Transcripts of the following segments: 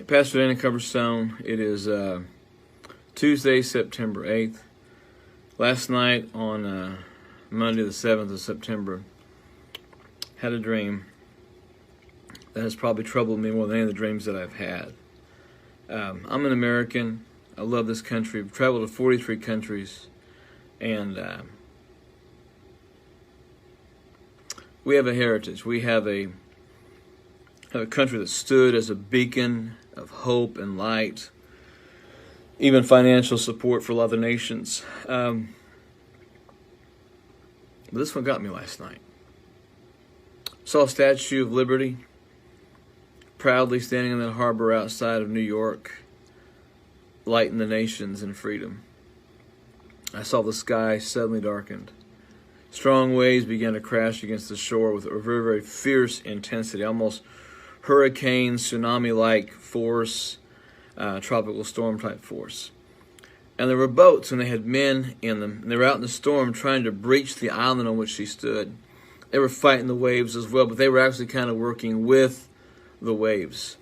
Pastor Dan in Coverstone. It is Tuesday, September 8th. Last night on Monday the 7th of September, had a dream that has probably troubled me more than any of the dreams that I've had. I'm an American. I love this country. I've traveled to 43 countries, and we have a heritage. We have a country that stood as a beacon of hope and light, even financial support for a lot of the nations. But this one got me last night. Saw a Statue of Liberty proudly standing in the harbor outside of New York, lighting the nations in freedom. I saw the sky suddenly darkened. Strong waves began to crash against the shore with a very, very fierce intensity, almost hurricane, tsunami-like force, tropical storm-type force. And there were boats, and they had men in them. And they were out in the storm trying to breach the island on which she stood. They were fighting the waves as well, but they were actually kind of working with the waves.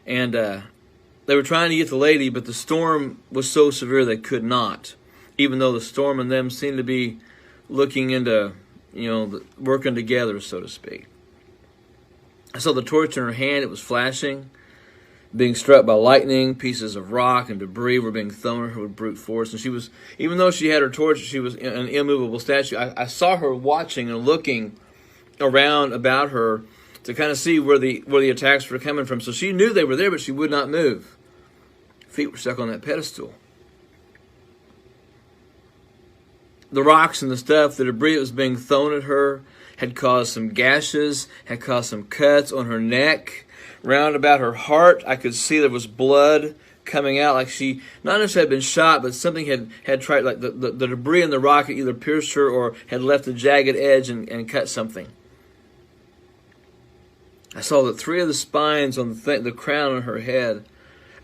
And they were trying to get the lady, but the storm was so severe they could not, even though the storm and them seemed to be looking into, working together, so to speak. I saw the torch in her hand. It was flashing, being struck by lightning. Pieces of rock and debris were being thrown at her with brute force. And she was, even though she had her torch, she was an immovable statue. I saw her watching and looking around about her to kind of see where the attacks were coming from. So she knew they were there, but she would not move. Feet were stuck on that pedestal. The rocks and the stuff, the debris that was being thrown at her, had caused some gashes, had caused some cuts on her neck. Round about her heart, I could see there was blood coming out, like she not necessarily had been shot, but something had tried, like the debris in the rock had either pierced her or had left a jagged edge and cut something. I saw that 3 of the spines on the crown on her head,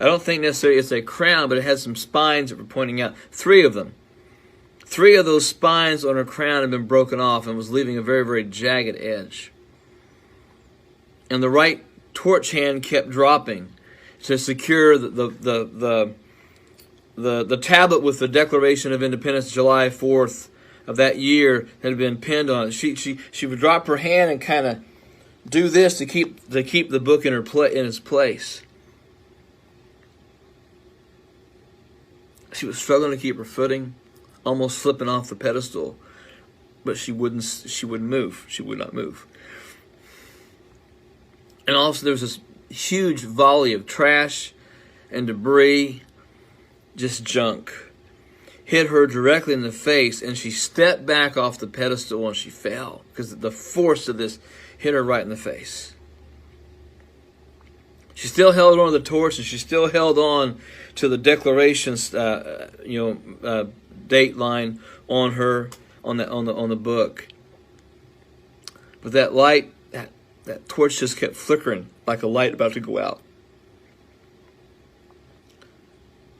I don't think necessarily it's a crown, but it had some spines that were pointing out. 3 of them. 3 of those spines on her crown had been broken off and was leaving a very, very jagged edge. And the right torch hand kept dropping to secure the tablet with the Declaration of Independence, July 4th of that year, that had been pinned on it. She would drop her hand and kind of do this to keep the book in its place. She was struggling to keep her footing, almost slipping off the pedestal, but she wouldn't move. She would not move. And also there was this huge volley of trash and debris, just junk, hit her directly in the face, and she stepped back off the pedestal and she fell because the force of this hit her right in the face. She still held on to the torch, and she still held on to the Declaration's date line on her on the book. But that light, that torch just kept flickering like a light about to go out.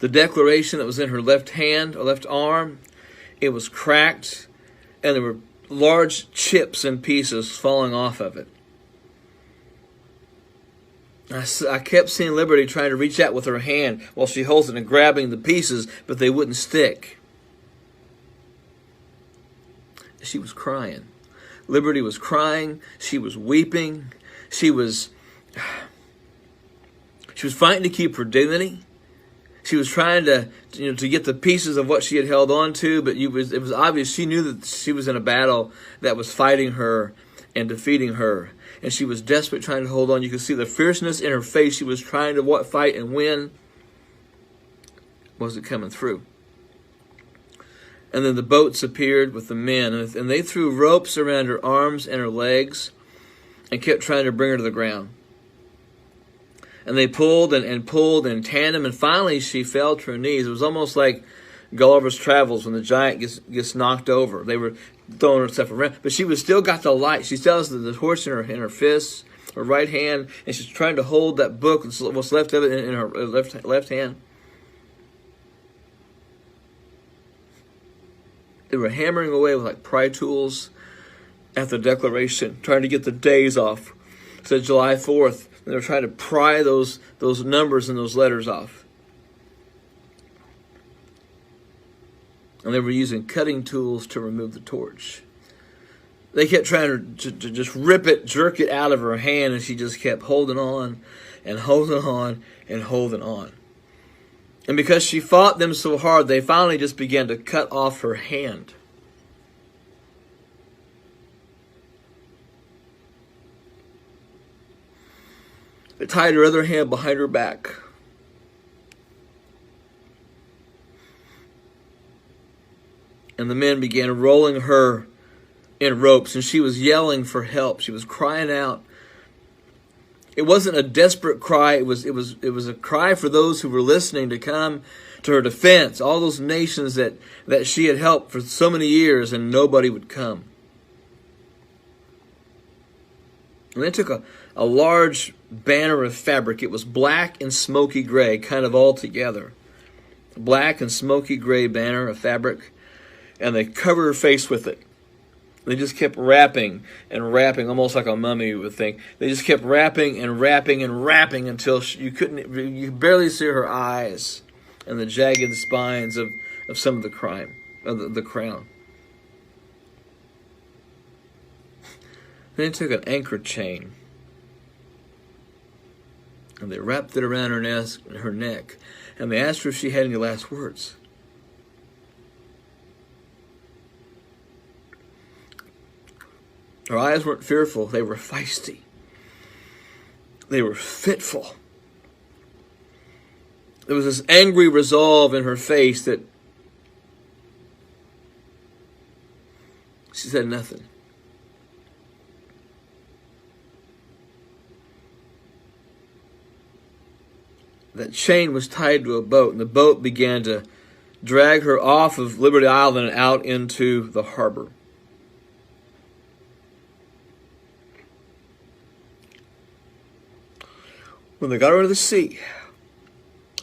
The Declaration that was in her left hand or left arm, it was cracked, and there were large chips and pieces falling off of it. I kept seeing Liberty trying to reach out with her hand while she holds it and grabbing the pieces, but they wouldn't stick. She was crying. Liberty was crying. She was weeping. She was fighting to keep her dignity. She was trying to get the pieces of what she had held on to, but it was obvious she knew that she was in a battle that was fighting her and defeating her. And she was desperate, trying to hold on. You could see the fierceness in her face. She was trying to fight and win. Wasn't coming through. And then the boats appeared with the men, and they threw ropes around her arms and her legs and kept trying to bring her to the ground. And they pulled and pulled in tandem, and finally she fell to her knees. It was almost like Gulliver's Travels when the giant gets knocked over. They were throwing herself around, but she was still got the light. She still has the torch in her fists, her right hand, and she's trying to hold that book, what's left of it, in her left hand. They were hammering away with like pry tools at the Declaration, trying to get the days off. It said July 4th. And they were trying to pry those numbers and those letters off. And they were using cutting tools to remove the torch. They kept trying to just rip it, jerk it out of her hand, and she just kept holding on and holding on and holding on. And because she fought them so hard, they finally just began to cut off her hand. They tied her other hand behind her back. And the men began rolling her in ropes, and she was yelling for help. She was crying out. It wasn't a desperate cry. It was a cry for those who were listening to come to her defense. All those nations that she had helped for so many years, and nobody would come. And they took a large banner of fabric. It was black and smoky gray, kind of all together. Black and smoky gray banner of fabric. And they covered her face with it. They just kept wrapping and wrapping, almost like a mummy would think. They just kept wrapping and wrapping and wrapping until you could barely see her eyes and the jagged spines of some of the the crown. Then they took an anchor chain and they wrapped it around her neck, and they asked her if she had any last words. Her eyes weren't fearful, they were feisty. They were fitful. There was this angry resolve in her face that she said nothing. That chain was tied to a boat, and the boat began to drag her off of Liberty Island and out into the harbor. When they got her to the sea,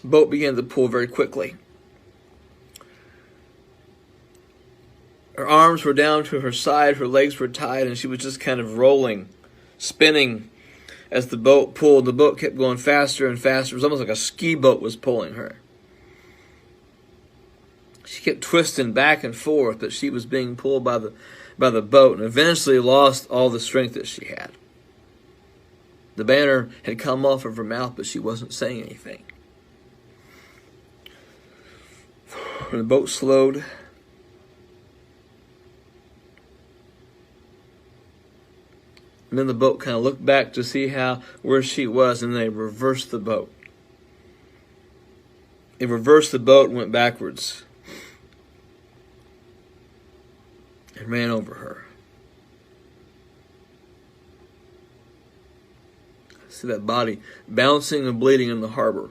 the boat began to pull very quickly. Her arms were down to her side, her legs were tied, and she was just kind of rolling, spinning as the boat pulled. The boat kept going faster and faster. It was almost like a ski boat was pulling her. She kept twisting back and forth, but she was being pulled by the boat, and eventually lost all the strength that she had. The banner had come off of her mouth, but she wasn't saying anything. When the boat slowed, and then the boat kind of looked back to see where she was, and they reversed the boat. It reversed the boat and went backwards and ran over her. See that body bouncing and bleeding in the harbor.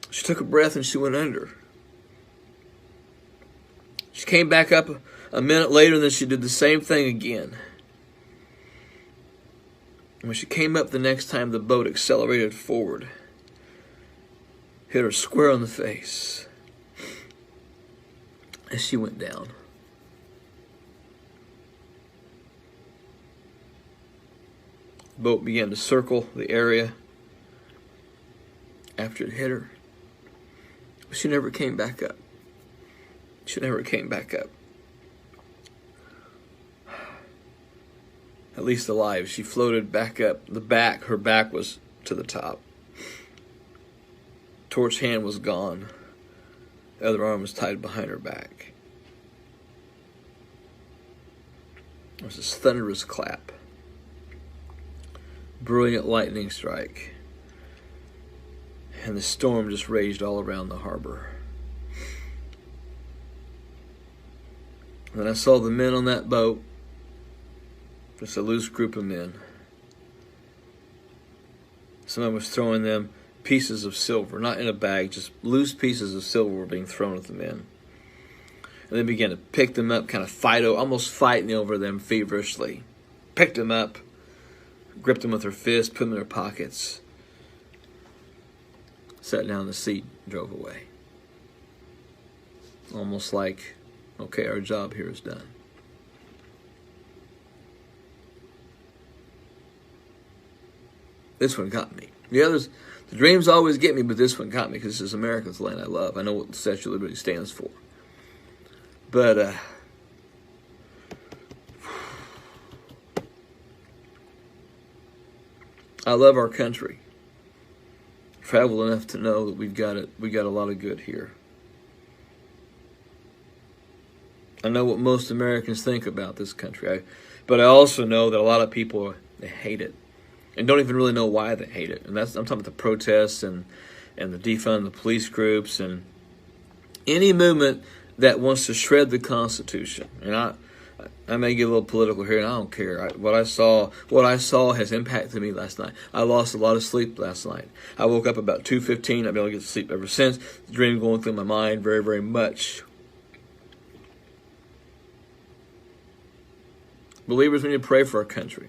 She took a breath and she went under. She came back up a minute later, and then she did the same thing again. And when she came up the next time, the boat accelerated forward, hit her square on the face, and she went down. The boat began to circle the area after it hit her. But she never came back up. She never came back up. At least alive. She floated back up. Her back was to the top. Torch hand was gone. The other arm was tied behind her back. There was this thunderous clap. Brilliant lightning strike. And the storm just raged all around the harbor. And then I saw the men on that boat, just a loose group of men. Someone was throwing them pieces of silver, not in a bag, just loose pieces of silver were being thrown at the men. And they began to pick them up, kind of almost fighting over them feverishly. Picked them up, gripped them with her fists, put them in their pockets, sat down in the seat, and drove away. Almost like, okay, our job here is done. This one got me. The others, the dreams always get me, but this one got me because this is America's land I love. I know what the Statue of Liberty stands for. But I love our country. Traveled enough to know that we got a lot of good here. I know what most Americans think about this country, but I also know that a lot of people, they hate it and don't even really know why they hate it. And I'm talking about the protests and the defund the police groups and any movement that wants to shred the Constitution. And I may get a little political here, and I don't care. What I saw has impacted me last night. I lost a lot of sleep last night. I woke up about 2:15. I've been able to get to sleep ever since. The dream going through my mind very, very much. Believers, we need to pray for our country.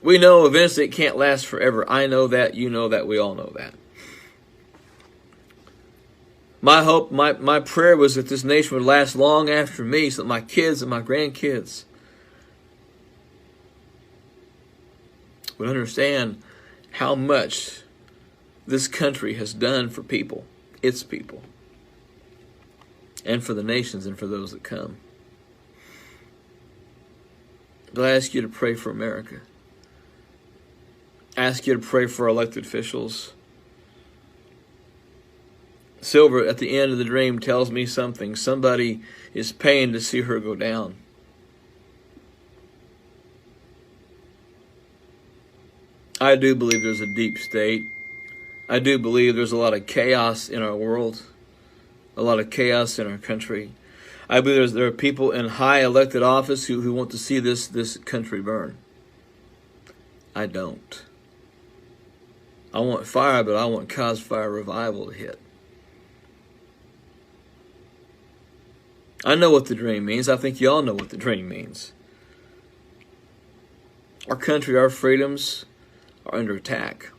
We know eventually it can't last forever. I know that. You know that. We all know that. My hope, my prayer was that this nation would last long after me so that my kids and my grandkids would understand how much this country has done for people, its people, and for the nations and for those that come. But I ask you to pray for America. I ask you to pray for our elected officials. Silver, at the end of the dream, tells me something. Somebody is paying to see her go down. I do believe there's a deep state. I do believe there's a lot of chaos in our world, a lot of chaos in our country. I believe there are people in high elected office who want to see this country burn. I don't. I want fire, but I want cause fire revival to hit. I know what the dream means. I think you all know what the dream means. Our country, our freedoms are under attack.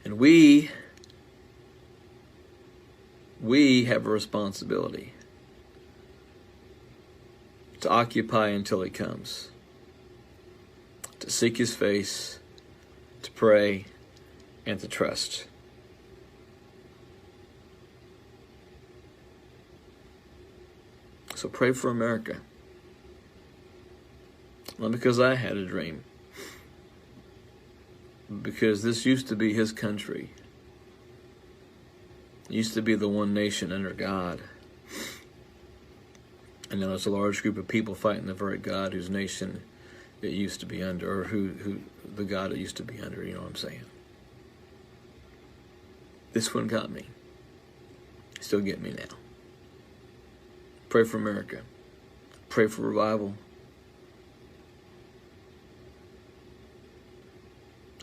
And we have a responsibility to occupy until he comes, to seek his face, to pray, and to trust. So pray for America. Not because I had a dream, but because this used to be his country. It used to be the one nation under God. And now there's a large group of people fighting the very God whose nation it used to be under, or who the God it used to be under, you know what I'm saying? This one got me. Still get me now. Pray for America. Pray for revival.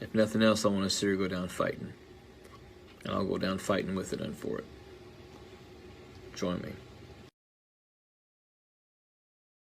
If nothing else, I want to see her go down fighting. And I'll go down fighting with it and for it. Join me.